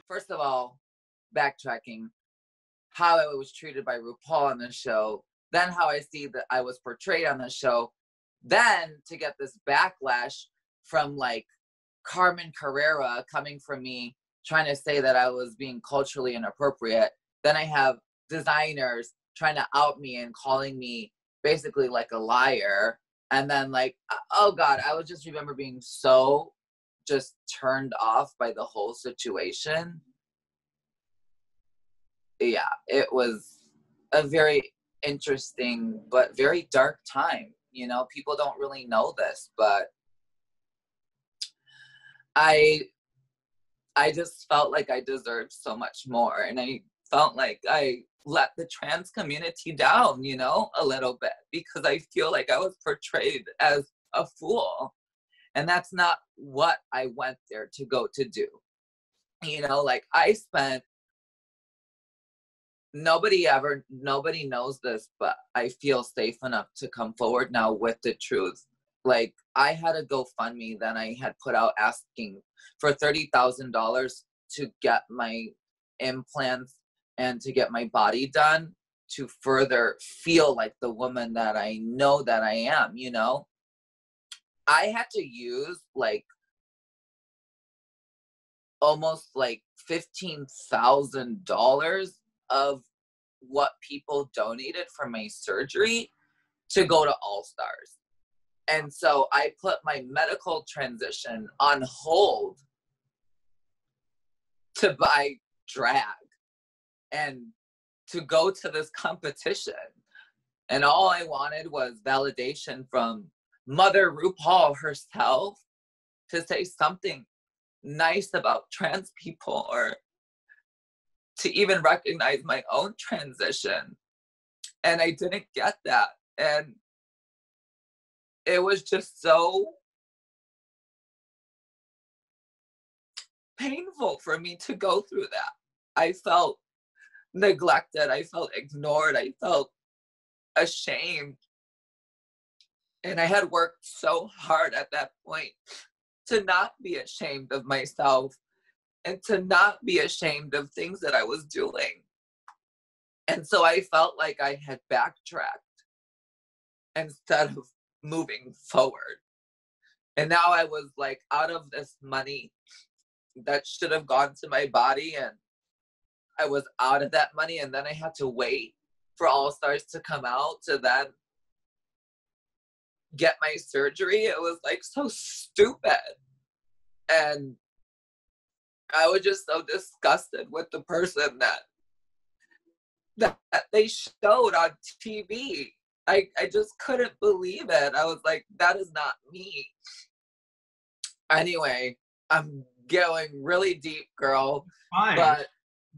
first of all, backtracking, how I was treated by Rupaul on the show, then how I see that I was portrayed on the show, then to get this backlash from like Carmen Carrera coming from me, trying to say that I was being culturally inappropriate. Then I have designers trying to out me and calling me basically like a liar. And then like, oh God, I would just remember being so just turned off by the whole situation. Yeah, it was a very interesting but very dark time. You know, people don't really know this, but I just felt like I deserved so much more, and I felt like I let the trans community down, you know, a little bit, because I feel like I was portrayed as a fool, and that's not what I went there to go to do. You know, like I spent, nobody knows this, but I feel safe enough to come forward now with the truth. Like I had a GoFundMe that I had put out asking for $30,000 to get my implants and to get my body done to further feel like the woman that I know that I am, you know? I had to use like almost like $15,000 of what people donated for my surgery to go to All Stars. And so I put my medical transition on hold to buy drag and to go to this competition. And all I wanted was validation from Mother Rupaul herself to say something nice about trans people, or to even recognize my own transition. And I didn't get that. And it was just so painful for me to go through that. I felt neglected. I felt ignored. I felt ashamed. And I had worked so hard at that point to not be ashamed of myself and to not be ashamed of things that I was doing. And so I felt like I had backtracked instead of moving forward. And now I was like out of this money that should have gone to my body, and I was out of that money, and then I had to wait for All Stars to come out to then get my surgery. It was like so stupid. And I was just so disgusted with the person that they showed on TV. I just couldn't believe it. I was like, that is not me. Anyway, I'm going really deep, girl. Fine. But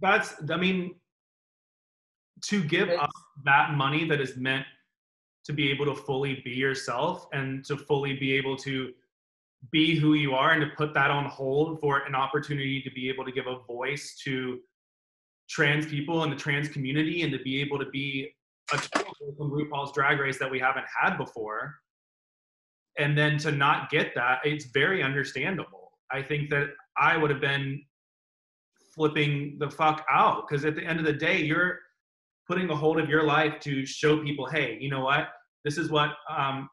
that's, I mean, to give up that money that is meant to be able to fully be yourself and to fully be able to be who you are, and to put that on hold for an opportunity to be able to give a voice to trans people and the trans community, and to be able to be a total from RuPaul's Drag Race that we haven't had before. And then to not get that, it's very understandable. I think that I would have been flipping the fuck out, because at the end of the day, you're putting a hold of your life to show people, hey, you know what? This is what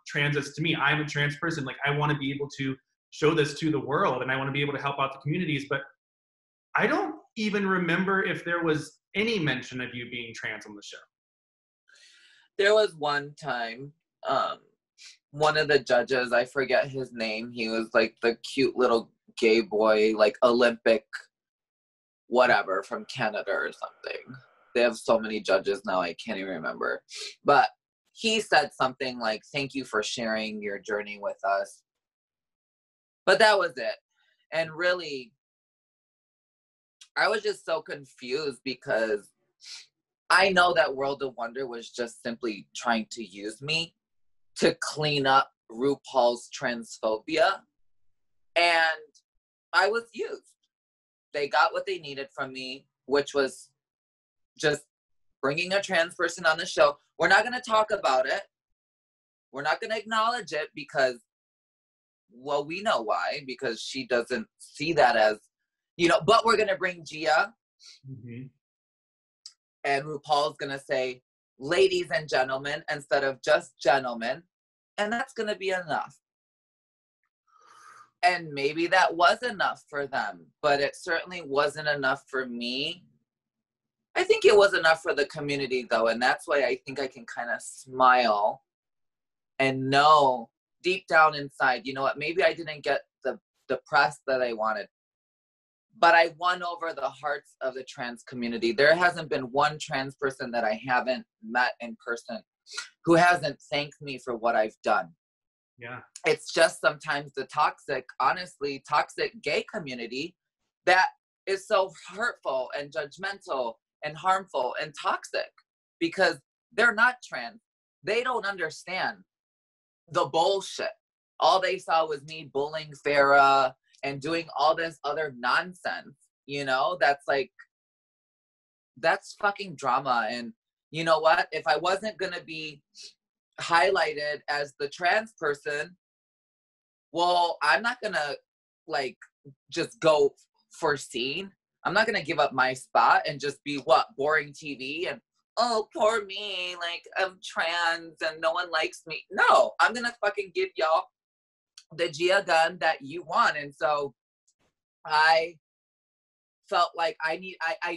trans is to me. I'm a trans person. Like, I want to be able to show this to the world, and I want to be able to help out the communities. But I don't even remember if there was any mention of you being trans on the show. There was one time, one of the judges, I forget his name, he was like the cute little gay boy, like Olympic whatever from Canada or something. They have so many judges now, I can't even remember. But he said something like, thank you for sharing your journey with us. But that was it. And really, I was just so confused, because I know that World of Wonder was just simply trying to use me to clean up RuPaul's transphobia. And I was used. They got what they needed from me, which was just bringing a trans person on the show. We're not going to talk about it. We're not going to acknowledge it because, well, we know why, because she doesn't see that as You know, but we're going to bring Gia, Mm-hmm. and RuPaul's going to say, ladies and gentlemen, instead of just gentlemen. And that's going to be enough. And maybe that was enough for them, but it certainly wasn't enough for me. I think it was enough for the community, though. And that's why I think I can kind of smile and know deep down inside, you know what, maybe I didn't get the press that I wanted, but I won over the hearts of the trans community. There hasn't been one trans person that I haven't met in person who hasn't thanked me for what I've done. Yeah. It's just sometimes the toxic gay community that is so hurtful and judgmental and harmful and toxic because they're not trans. They don't understand the bullshit. All they saw was me bullying Farrah and doing all this other nonsense, you know, that's fucking drama. And you know what? If I wasn't going to be highlighted as the trans person, well, I'm not going to just go for scene. I'm not going to give up my spot and just be boring TV and, oh, poor me, I'm trans and no one likes me. No, I'm going to fucking give y'all the Gia Gunn that you want. And so I felt like I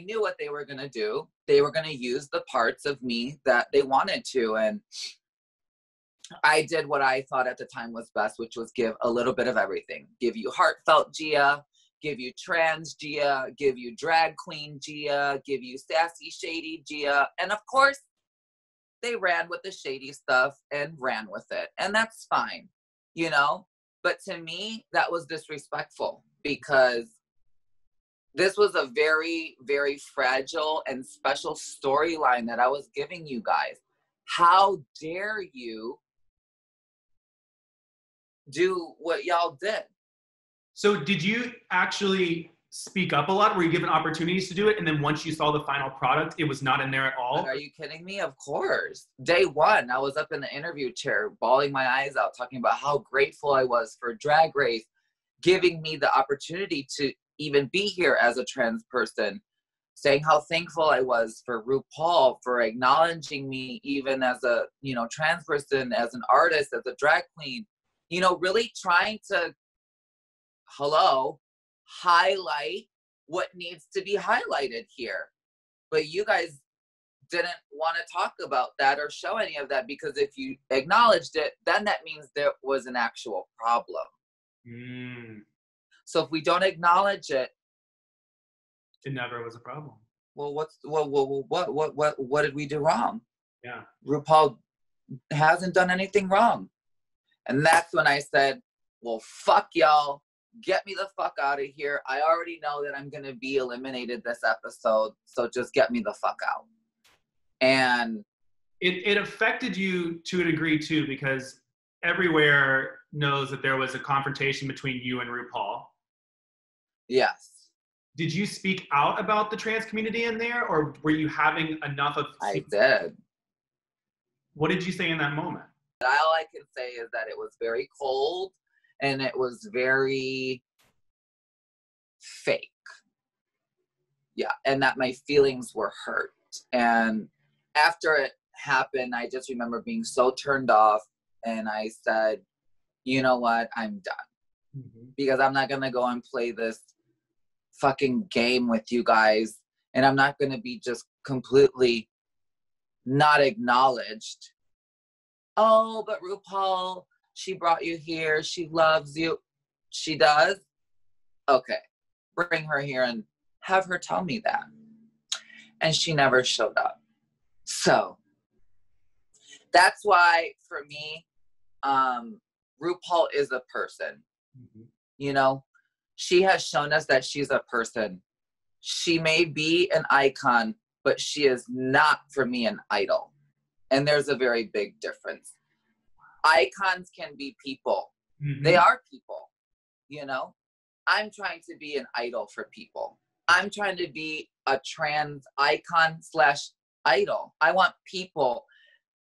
knew what they were going to do. They were going to use the parts of me that they wanted to. And I did what I thought at the time was best, which was give a little bit of everything. Give you heartfelt Gia, give you trans Gia, give you drag queen Gia, give you sassy, shady Gia. And of course, they ran with the shady stuff and ran with it. And that's fine, you know? But to me, that was disrespectful because this was a very, very fragile and special storyline that I was giving you guys. How dare you do what y'all did? So did you actually speak up a lot? Were you given opportunities to do it? And then once you saw the final product, it was not in there at all? Are you kidding me? Of course. Day one, I was up in the interview chair, bawling my eyes out, talking about how grateful I was for Drag Race, giving me the opportunity to even be here as a trans person, saying how thankful I was for RuPaul for acknowledging me even as a, you know, trans person, as an artist, as a drag queen, you know, really trying to, highlight what needs to be highlighted here. But you guys didn't want to talk about that or show any of that, because if you acknowledged it, then that means there was an actual problem. So if we don't acknowledge it, it never was a problem. Well, what did we do wrong? Yeah. RuPaul hasn't done anything wrong. And that's when I said, well, fuck y'all. Get me the fuck out of here. I already know that I'm going to be eliminated this episode. So just get me the fuck out. And it affected you to a degree too, because everywhere knows that there was a confrontation between you and RuPaul. Yes. Did you speak out about the trans community in there, or were you having enough of... I did. What did you say in that moment? All I can say is that it was very cold and it was very fake. Yeah, and that my feelings were hurt. And after it happened, I just remember being so turned off, and I said, you know what, I'm done. Mm-hmm. Because I'm not going to go and play this fucking game with you guys, and I'm not going to be just completely not acknowledged. Oh, but RuPaul, she brought you here. She loves you. She does? Okay. Bring her here and have her tell me that. And she never showed up. So that's why, for me, RuPaul is a person. Mm-hmm. You know, she has shown us that she's a person. She may be an icon, but she is not, for me, an idol. And there's a very big difference. Icons can be people. Mm-hmm. They are people, you know? I'm trying to be an idol for people. I'm trying to be a trans icon / idol. I want people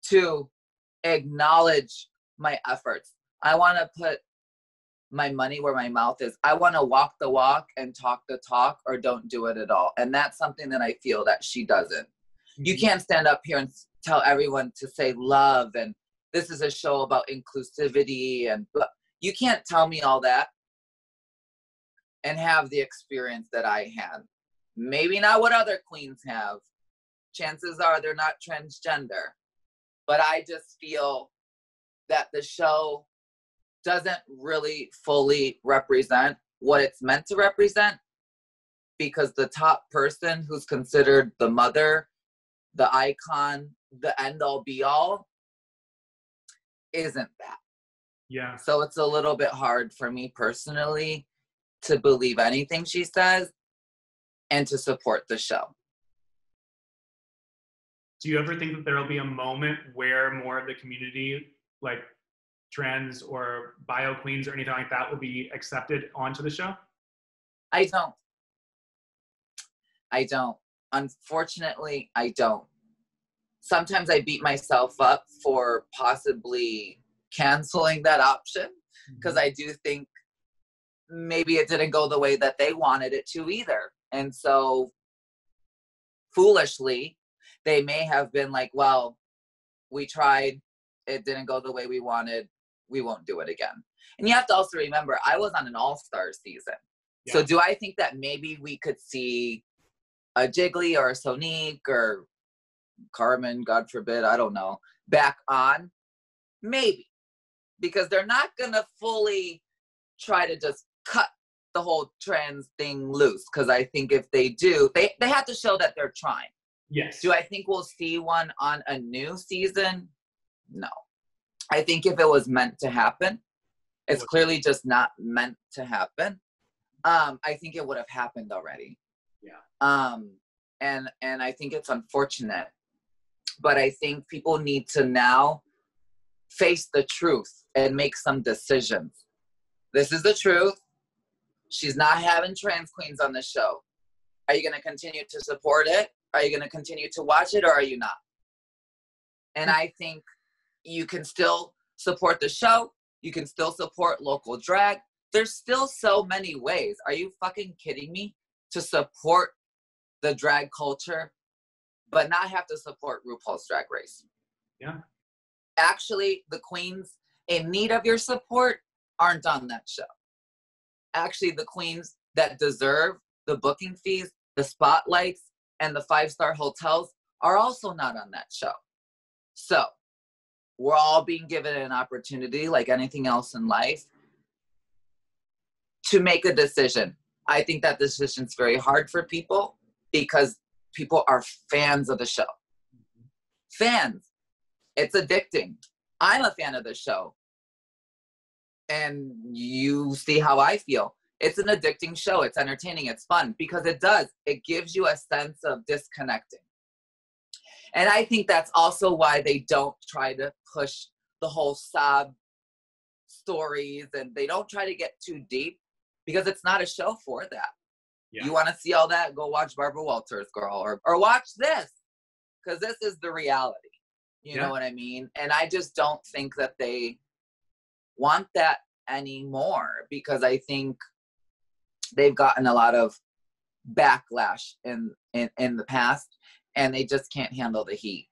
to acknowledge my efforts. I want to put my money where my mouth is. I want to walk the walk and talk the talk, or don't do it at all. And that's something that I feel that she doesn't. You can't stand up here and tell everyone to say love, and this is a show about inclusivity, and you can't tell me all that and have the experience that I had. Maybe not what other queens have. Chances are they're not transgender. But I just feel that the show doesn't really fully represent what it's meant to represent, because the top person who's considered the mother, the icon, the end all be all, isn't that. Yeah. So it's a little bit hard for me personally to believe anything she says and to support the show. Do you ever think that there will be a moment where more of the community, like trans or bio queens or anything like that, will be accepted onto the show? I don't. Unfortunately, I don't. Sometimes I beat myself up for possibly canceling that option, because I do think maybe it didn't go the way that they wanted it to either. And so foolishly, they may have been like, well, we tried, it didn't go the way we wanted, we won't do it again. And you have to also remember, I was on an all-star season. Yeah. So do I think that maybe we could see a Jiggly or a Sonique or Carmen, God forbid, I don't know, back on? Maybe. Because they're not gonna fully try to just cut the whole trans thing loose. Because I think if they do, they have to show that they're trying. Yes. Do I think we'll see one on a new season? No. I think if it was meant to happen, it's clearly just not meant to happen. I think it would have happened already. Yeah. And I think it's unfortunate, but I think people need to now face the truth and make some decisions. This is the truth. She's not having trans queens on the show. Are you going to continue to support it? Are you going to continue to watch it, or are you not? And I think you can still support the show. You can still support local drag. There's still so many ways. Are you fucking kidding me? To support the drag culture, but not have to support RuPaul's Drag Race. Yeah. Actually, the queens in need of your support aren't on that show. Actually, the queens that deserve the booking fees, the spotlights, and the 5-star hotels are also not on that show. So we're all being given an opportunity, like anything else in life, to make a decision. I think that decision's very hard for people because people are fans of the show. Fans. It's addicting. I'm a fan of the show. And you see how I feel. It's an addicting show. It's entertaining. It's fun because it does. It gives you a sense of disconnecting. And I think that's also why they don't try to push the whole sob stories, and they don't try to get too deep because it's not a show for that. Yeah. You want to see all that? Go watch Barbara Walters, girl, or watch this, because this is the reality. You know what I mean? And I just don't think that they want that anymore, because I think they've gotten a lot of backlash in the past, and they just can't handle the heat.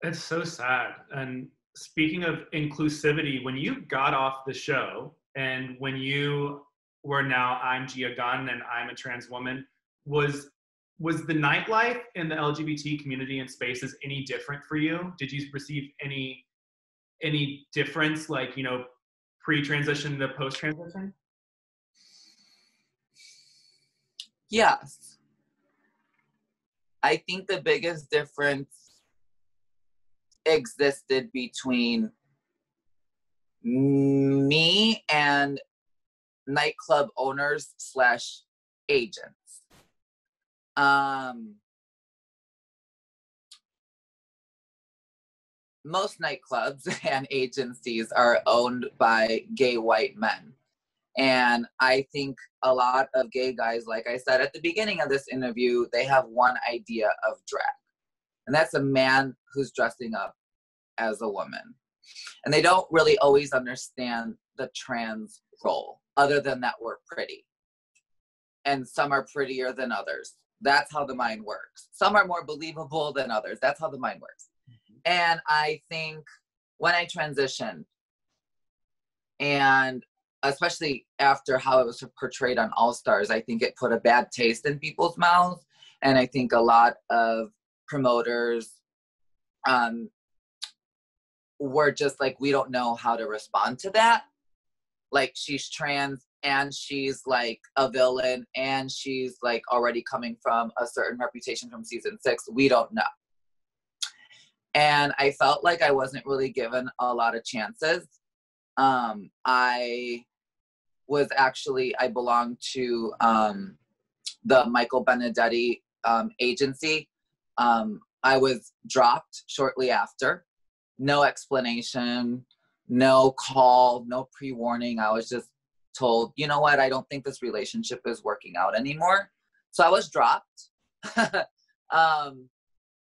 It's so sad. And speaking of inclusivity, when you got off the show and when you were now I'm Gia Gunn and I'm a trans woman, was the nightlife in the LGBT community and spaces any different for you? Did you receive any difference, like, you know, pre-transition to post-transition? Yes. I think the biggest difference existed between me and nightclub owners / agents. Most nightclubs and agencies are owned by gay white men. And I think a lot of gay guys, like I said at the beginning of this interview, they have one idea of drag. And that's a man who's dressing up as a woman. And they don't really always understand the trans role, other than that we're pretty. And some are prettier than others. That's how the mind works. Some are more believable than others. That's how the mind works. And I think when I transitioned, and especially after how it was portrayed on All Stars, I think it put a bad taste in people's mouths. And I think a lot of promoters were just like, we don't know how to respond to that. Like, she's trans and she's like a villain and she's like already coming from a certain reputation from season 6. We don't know. And I felt like I wasn't really given a lot of chances. I belonged to the Michael Benedetti agency. I was dropped shortly after. No explanation, no call, no pre-warning. I was just told, you know what, I don't think this relationship is working out anymore. So I was dropped.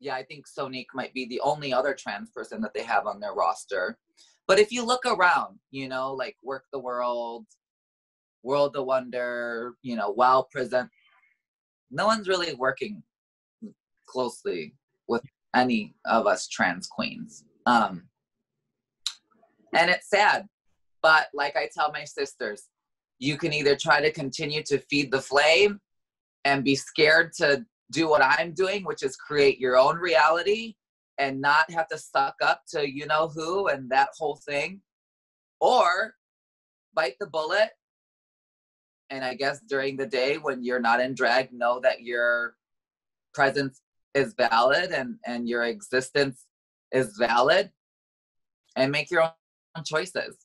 Yeah, I think Sonique might be the only other trans person that they have on their roster. But if you look around, you know, like Work the World, World of Wonder, you know, Wow Present, no one's really working closely with any of us trans queens. And it's sad, but like I tell my sisters, you can either try to continue to feed the flame and be scared to do what I'm doing, which is create your own reality and not have to suck up to you know who and that whole thing, or bite the bullet. And I guess during the day when you're not in drag, know that your presence is valid and your existence is valid, and make your own choices.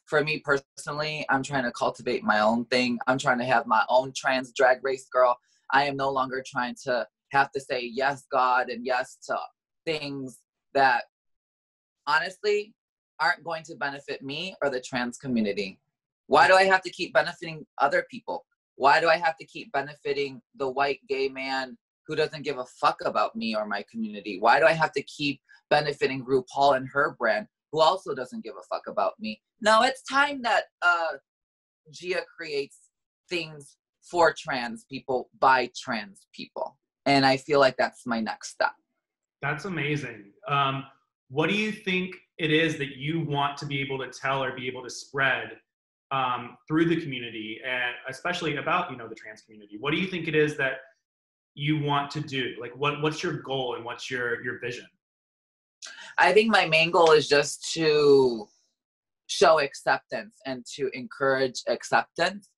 For me personally, I'm trying to cultivate my own thing. I'm trying to have my own trans drag race girl. I am no longer trying to have to say yes, God, and yes to things that honestly aren't going to benefit me or the trans community. Why do I have to keep benefiting other people? Why do I have to keep benefiting the white gay man who doesn't give a fuck about me or my community? Why do I have to keep benefiting RuPaul and her brand, who also doesn't give a fuck about me? No, it's time that Gia creates things for trans people by trans people. And I feel like that's my next step. That's amazing. What do you think it is that you want to be able to tell or be able to spread through the community, and especially about, you know, the trans community? What do you think it is that you want to do? Like, what's your goal and what's your vision? I think my main goal is just to show acceptance and to encourage acceptance.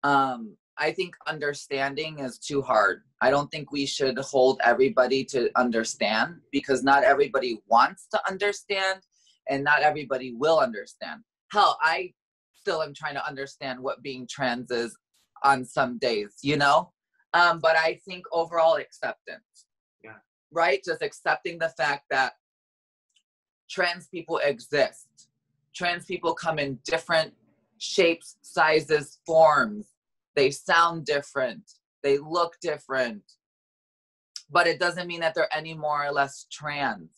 I think understanding is too hard. I don't think we should hold everybody to understand, because not everybody wants to understand and not everybody will understand. Hell, I still am trying to understand what being trans is on some days, you know? But I think overall acceptance, yeah, right? Just accepting the fact that trans people exist. Trans people come in different shapes, sizes, forms. They sound different. They look different. But it doesn't mean that they're any more or less trans.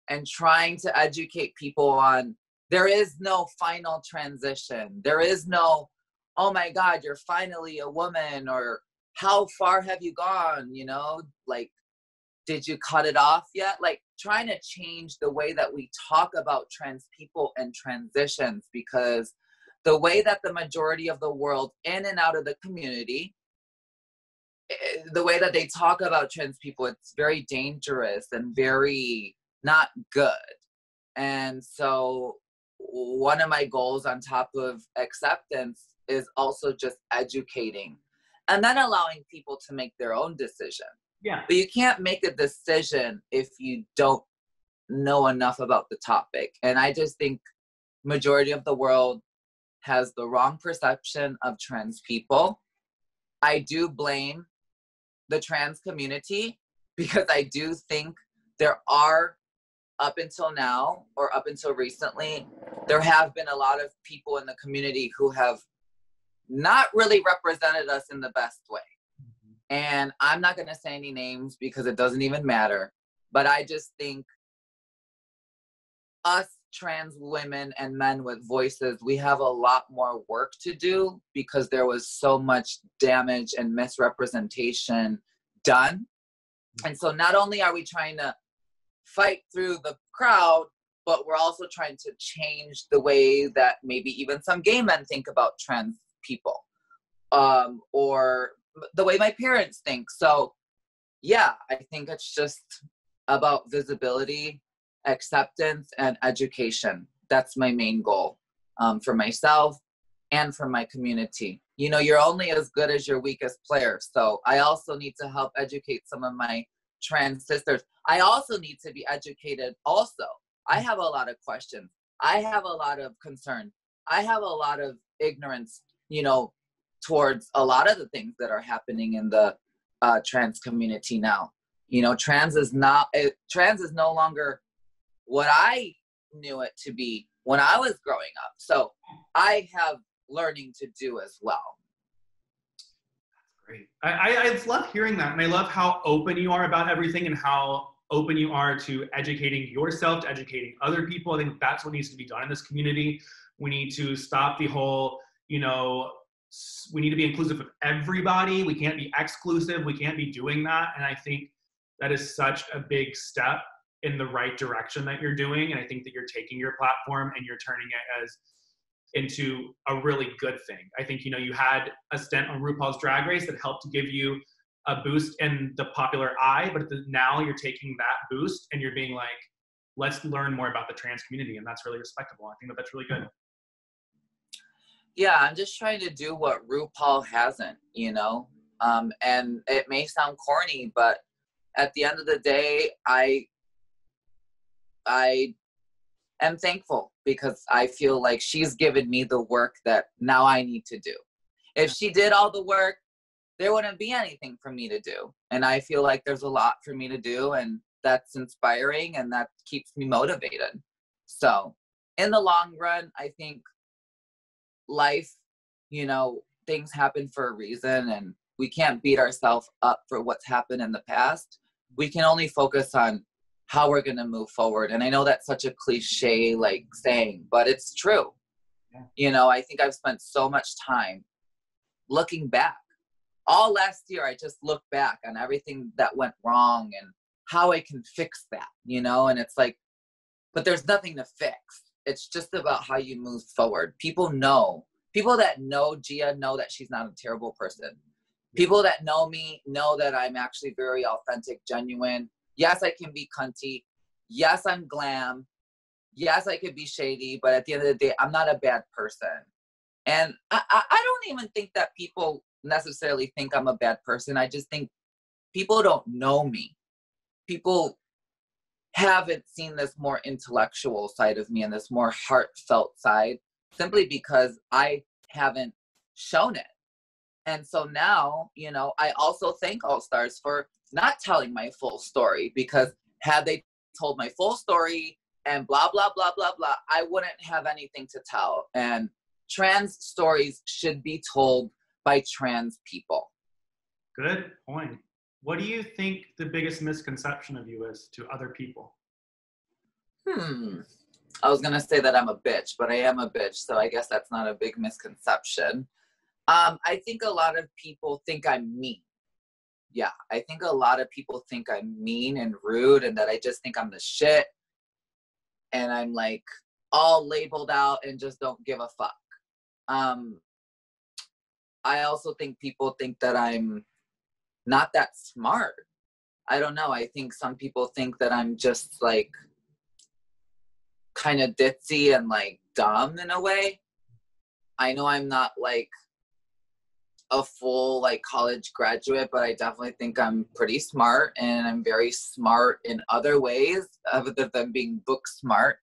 And trying to educate people on, there is no final transition. There is no, oh my God, you're finally a woman, or how far have you gone? You know, like, did you cut it off yet? Like, trying to change the way that we talk about trans people and transitions, because the way that the majority of the world in and out of the community, the way that they talk about trans people, it's very dangerous and very not good. And so one of my goals on top of acceptance is also just educating and then allowing people to make their own decision. Yeah. But you can't make a decision if you don't know enough about the topic. And I just think majority of the world has the wrong perception of trans people. I do blame the trans community, because I do think there are, up until now or up until recently, there have been a lot of people in the community who have not really represented us in the best way. And I'm not going to say any names because it doesn't even matter. But I just think us trans women and men with voices, we have a lot more work to do because there was so much damage and misrepresentation done. And so not only are we trying to fight through the crowd, but we're also trying to change the way that maybe even some gay men think about trans people, or the way my parents think. So yeah, I think it's just about visibility, acceptance, and education. That's my main goal, for myself and for my community. You know, you're only as good as your weakest player. So I also need to help educate some of my trans sisters. I also need to be educated also. I have a lot of questions. I have a lot of concern. I have a lot of ignorance, you know, towards a lot of the things that are happening in the trans community now. You know, trans is no longer what I knew it to be when I was growing up. So I have learning to do as well. Great. I love hearing that. And I love how open you are about everything and how open you are to educating yourself, to educating other people. I think that's what needs to be done in this community. We need to stop the whole, you know, we need to be inclusive of everybody. We can't be exclusive. We can't be doing that. And I think that is such a big step in the right direction that you're doing. And I think that you're taking your platform and you're turning it as into a really good thing. I think, you know, you had a stint on RuPaul's Drag Race that helped to give you a boost in the popular eye, but now you're taking that boost and you're being like, let's learn more about the trans community. And that's really respectable. I think that that's really good. Yeah, I'm just trying to do what RuPaul hasn't, you know, and it may sound corny, but at the end of the day, I am thankful because I feel like she's given me the work that now I need to do. If she did all the work, there wouldn't be anything for me to do. And I feel like there's a lot for me to do, and that's inspiring and that keeps me motivated. So in the long run, I think life, you know, things happen for a reason, and we can't beat ourselves up for what's happened in the past. We can only focus on how we're going to move forward. And I know that's such a cliche like saying, but it's true. Yeah. You know, I think I've spent so much time looking back. All last year, I just looked back on everything that went wrong and how I can fix that, you know? And it's like, but there's nothing to fix. It's just about how you move forward. People that know Gia know that she's not a terrible person. People that know me know that I'm actually very authentic, genuine. Yes, I can be cunty. Yes, I'm glam. Yes, I could be shady, but at the end of the day, I'm not a bad person. And I don't even think that people necessarily think I'm a bad person. I just think people don't know me. People haven't seen this more intellectual side of me and this more heartfelt side simply because I haven't shown it. And so now, you know, I also thank All Stars for not telling my full story, because had they told my full story and blah, blah, blah, blah, blah, I wouldn't have anything to tell. And trans stories should be told by trans people. Good point. What do you think the biggest misconception of you is to other people? I was going to say that I'm a bitch, but I am a bitch. So I guess that's not a big misconception. I think a lot of people think I'm mean. Yeah, I think a lot of people think I'm mean and rude and that I just think I'm the shit. And I'm like all labeled out and just don't give a fuck. I also think people think that I'm not that smart. I don't know. I think some people think that I'm just like kind of ditzy and like dumb in a way. I know I'm not like a full like college graduate, but I definitely think I'm pretty smart, and I'm very smart in other ways other than being book smart.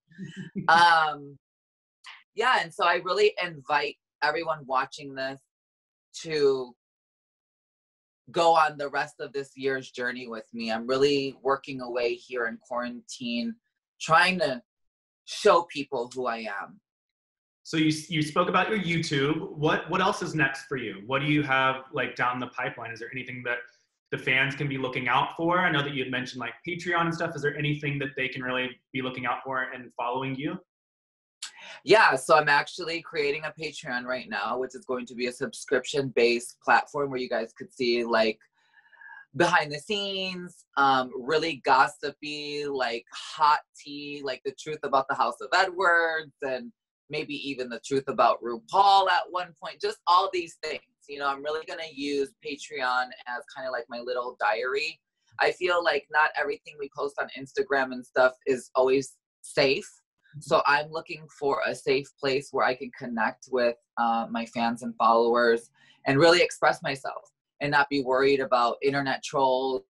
Yeah, and so I really invite everyone watching this to go on the rest of this year's journey with me. I'm really working away here in quarantine, trying to show people who I am. So you spoke about your YouTube. What else is next for you? What do you have like down the pipeline? Is there anything that the fans can be looking out for? I know that you had mentioned like Patreon and stuff. Is there anything that they can really be looking out for and following you? Yeah, so I'm actually creating a Patreon right now, which is going to be a subscription-based platform where you guys could see like behind the scenes, really gossipy, like hot tea, like the truth about the House of Edwards, and maybe even the truth about Rupaul at one point, just all these things. You know, I'm really gonna use Patreon as kind of like my little diary. I feel like not everything we post on Instagram and stuff is always safe. So I'm looking for a safe place where I can connect with my fans and followers and really express myself and not be worried about internet trolls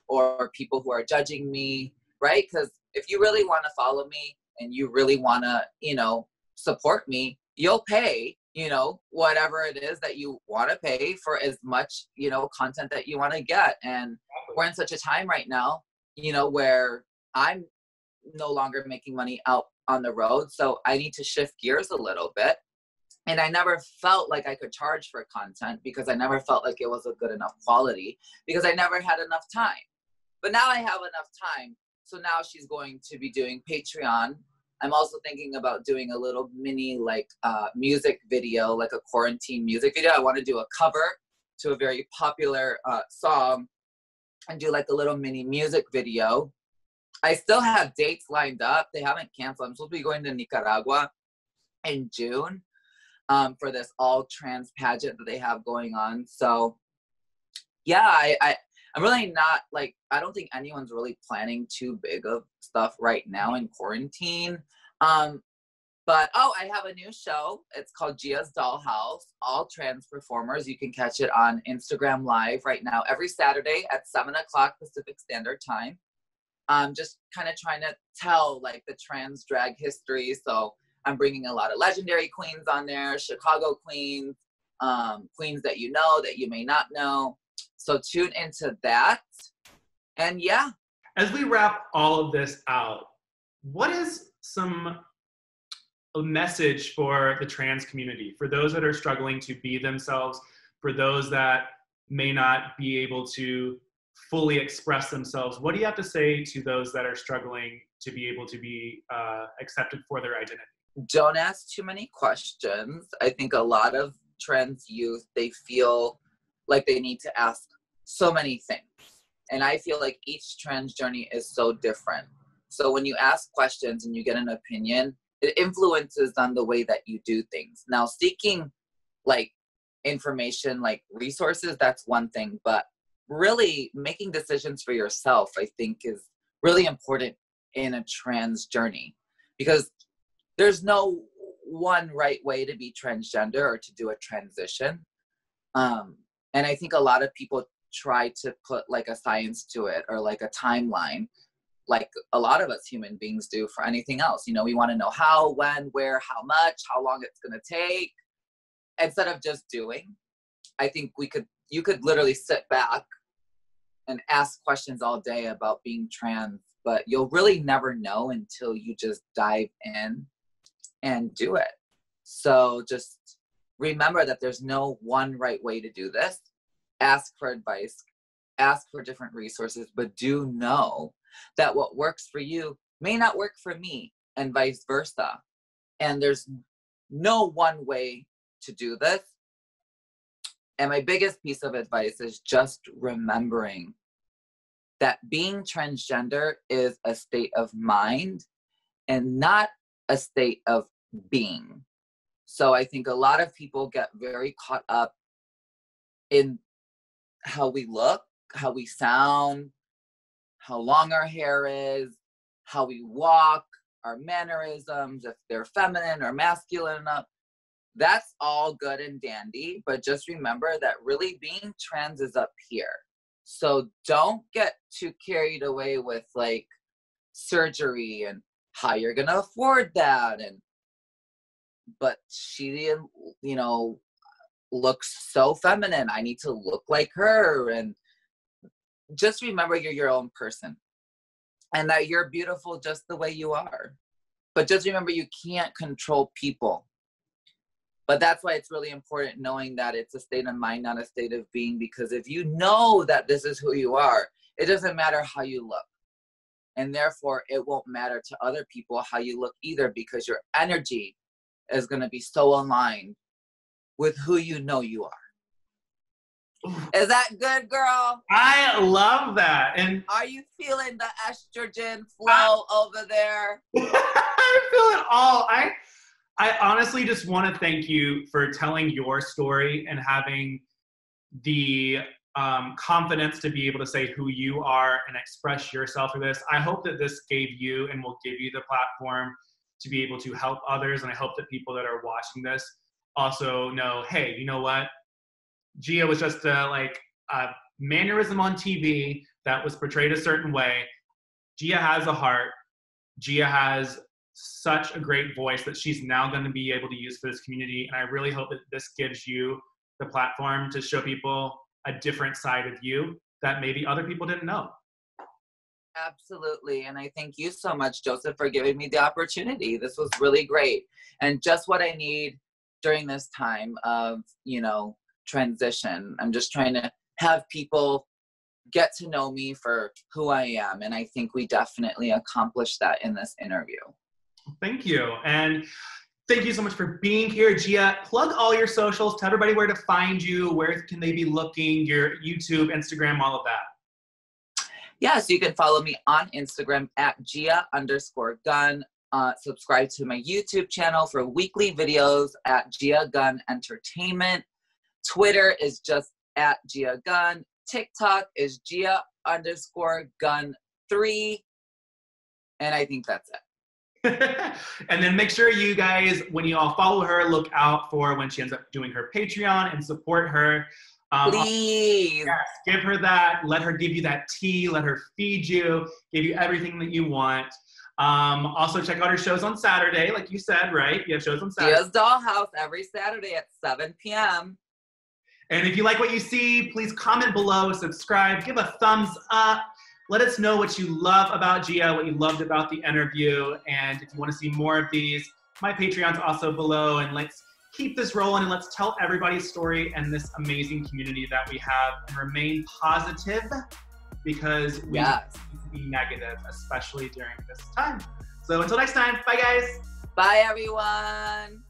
or people who are judging me, right? Because if you really want to follow me and you really want to, you know, support me, you'll pay, you know, whatever it is that you want to pay for as much, you know, content that you want to get. And we're in such a time right now, you know, where I'm no longer making money out on the road. So I need to shift gears a little bit. And I never felt like I could charge for content because I never felt like it was a good enough quality because I never had enough time. But now I have enough time. So now she's going to be doing Patreon. I'm also thinking about doing a little mini like music video, like a quarantine music video. I want to do a cover to a very popular song and do like a little mini music video. I still have dates lined up. They haven't canceled. I'm supposed to be going to Nicaragua in June for this all trans pageant that they have going on. So yeah, I'm really not like, I don't think anyone's really planning too big of stuff right now in quarantine. But I have a new show. It's called Gia's Dollhouse, all trans performers. You can catch it on Instagram Live right now every Saturday at 7:00 Pacific Standard Time. Just kind of trying to tell like the trans drag history. So I'm bringing a lot of legendary queens on there, Chicago queens, queens that you know, that you may not know. So tune into that. And yeah. As we wrap all of this out, what is a message for the trans community, for those that are struggling to be themselves, for those that may not be able to fully express themselves? What do you have to say to those that are struggling to be able to be accepted for their identity? Don't ask too many questions. I think a lot of trans youth, they feel like they need to ask so many things. And I feel like each trans journey is so different. So when you ask questions and you get an opinion, it influences on the way that you do things. Now, seeking like information, like resources, that's one thing, but really making decisions for yourself, I think, is really important in a trans journey, because there's no one right way to be transgender or to do a transition. And I think a lot of people try to put like a science to it or like a timeline, like a lot of us human beings do for anything else. You know, we want to know how, when, where, how much, how long it's going to take, instead of just doing. I think you could literally sit back and ask questions all day about being trans, but you'll really never know until you just dive in and do it. So just remember that there's no one right way to do this. Ask for advice, ask for different resources, but do know that what works for you may not work for me, and vice versa. And there's no one way to do this. And my biggest piece of advice is just remembering that being transgender is a state of mind and not a state of being. So I think a lot of people get very caught up in how we look, how we sound, how long our hair is, how we walk, our mannerisms, if they're feminine or masculine enough. That's all good and dandy, but just remember that really being trans is up here. So don't get too carried away with like surgery and how you're gonna afford that. But she, you know, looks so feminine. I need to look like her. And just remember you're your own person and that you're beautiful just the way you are. But just remember you can't control people. But that's why it's really important knowing that it's a state of mind, not a state of being, because if you know that this is who you are, it doesn't matter how you look. And therefore, it won't matter to other people how you look either, because your energy is going to be so aligned with who you know you are. Is that good, girl? I love that. And are you feeling the estrogen flow over there? I feel it all. I honestly just want to thank you for telling your story and having the confidence to be able to say who you are and express yourself through this. I hope that this gave you and will give you the platform to be able to help others. And I hope that people that are watching this also know, hey, you know what? Gia was just a mannerism on TV that was portrayed a certain way. Gia has a heart. Gia has such a great voice that she's now going to be able to use for this community. And I really hope that this gives you the platform to show people a different side of you that maybe other people didn't know. Absolutely. And I thank you so much, Joseph, for giving me the opportunity. This was really great. And just what I need during this time of, transition. I'm just trying to have people get to know me for who I am. And I think we definitely accomplished that in this interview. Thank you. And thank you so much for being here, Gia. Plug all your socials. Tell everybody where to find you. Where can they be looking? Your YouTube, Instagram, all of that. Yeah, so you can follow me on Instagram at Gia_Gunn. Subscribe to my YouTube channel for weekly videos at Gia Gunn Entertainment. Twitter is just at Gia Gunn. TikTok is Gia_Gunn3. And I think that's it. And then make sure you guys, when you all follow her, look out for when she ends up doing her Patreon and support her. Please. Yes, give her that. Let her give you that tea. Let her feed you. Give you everything that you want. Also, check out her shows on Saturday, like you said, right? You have shows on Saturday. Gia's Dollhouse every Saturday at 7 p.m. And if you like what you see, please comment below, subscribe, give a thumbs up. Let us know what you love about Gia, what you loved about the interview. And if you want to see more of these, my Patreon's also below. And let's keep this rolling and let's tell everybody's story and this amazing community that we have and remain positive, because we need to be negative, especially during this time. So until next time, bye guys. Bye everyone.